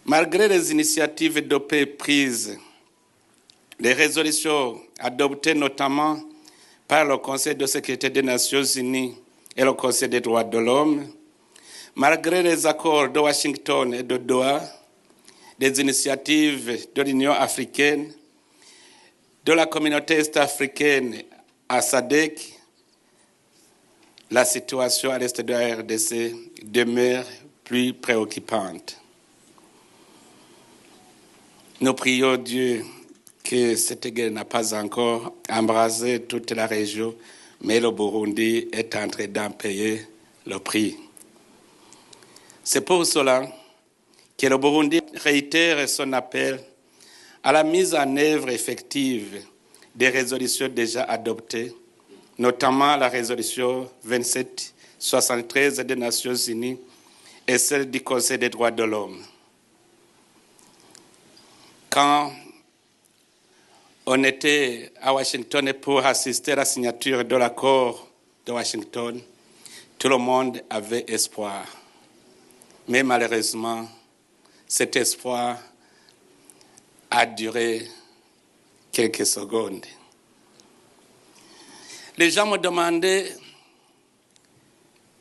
Malgré les initiatives de paix prises, les résolutions adoptées notamment par le Conseil de sécurité des Nations Unies et le Conseil des droits de l'homme, malgré les accords de Washington et de Doha, des initiatives de l'Union africaine, de la communauté est-africaine à SADC, la situation à l'est de la RDC demeure plus préoccupante. Nous prions Dieu que cette guerre n'a pas encore embrasé toute la région, mais le Burundi est en train d'en payer le prix. C'est pour cela que le Burundi réitère son appel à la mise en œuvre effective des résolutions déjà adoptées, notamment la résolution 2773 des Nations Unies et celle du Conseil des droits de l'homme. Quand on était à Washington pour assister à la signature de l'accord de Washington, tout le monde avait espoir. Mais malheureusement, cet espoir a duré quelques secondes. Les gens me demandaient,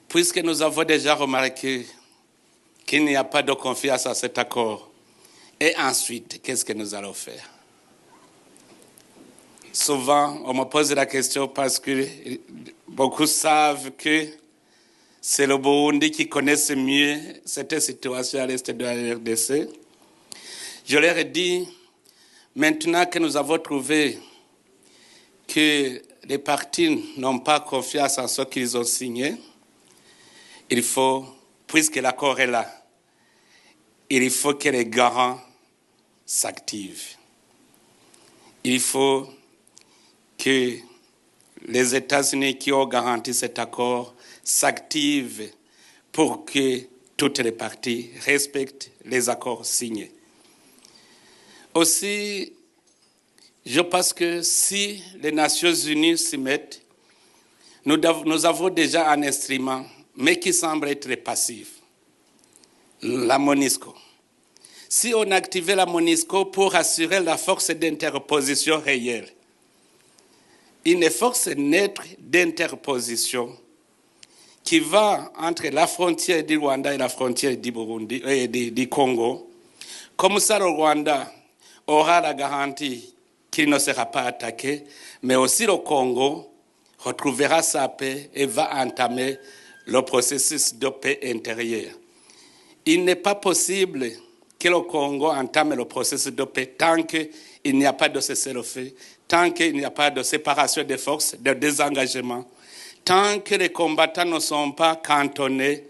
puisque nous avons déjà remarqué qu'il n'y a pas de confiance à cet accord, et ensuite, qu'est-ce que nous allons faire? Souvent, on me pose la question parce que beaucoup savent que c'est le Burundi qui connaît mieux cette situation à l'est de la RDC. Je leur ai dit, maintenant que nous avons trouvé que les partis n'ont pas confiance en ce qu'ils ont signé, il faut, puisque l'accord est là, il faut que les garants s'activent. Il faut que les États-Unis qui ont garanti cet accord s'activent pour que toutes les parties respectent les accords signés. Aussi, je pense que si les Nations Unies s'y mettent, nous avons déjà un instrument, mais qui semble être passif, la MONUSCO. Si on activait la MONUSCO pour assurer la force d'interposition réelle, une force neutre d'interposition qui va entre la frontière du Rwanda et la frontière du Burundi et du Congo, comme ça le Rwanda aura la garantie qu'il ne sera pas attaqué, mais aussi le Congo retrouvera sa paix et va entamer le processus de paix intérieure. Il n'est pas possible que le Congo entame le processus de paix tant qu'il n'y a pas de cessez-le-feu, tant qu'il n'y a pas de séparation des forces, de désengagement, tant que les combattants ne sont pas cantonnés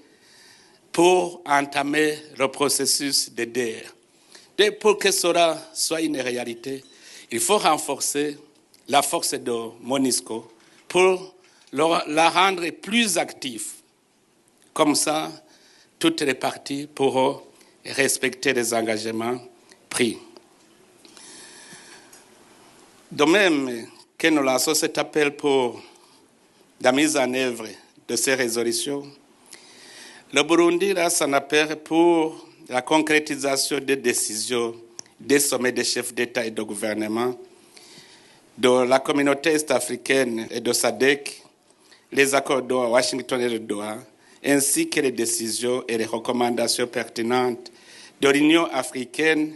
pour entamer le processus de DER. Et pour que cela soit une réalité, il faut renforcer la force de MONUSCO pour la rendre plus active. Comme ça, toutes les parties pourront respecter les engagements pris. De même que nous lançons cet appel pour la mise en œuvre de ces résolutions, le Burundi lance un appel pour la concrétisation des décisions des sommets des chefs d'État et de gouvernement de la communauté est-africaine et de SADC, les accords de Washington et de Doha, ainsi que les décisions et les recommandations pertinentes de l'Union africaine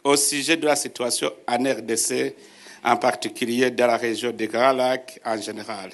au sujet de la situation en RDC, en particulier dans la région des Grands Lacs en général.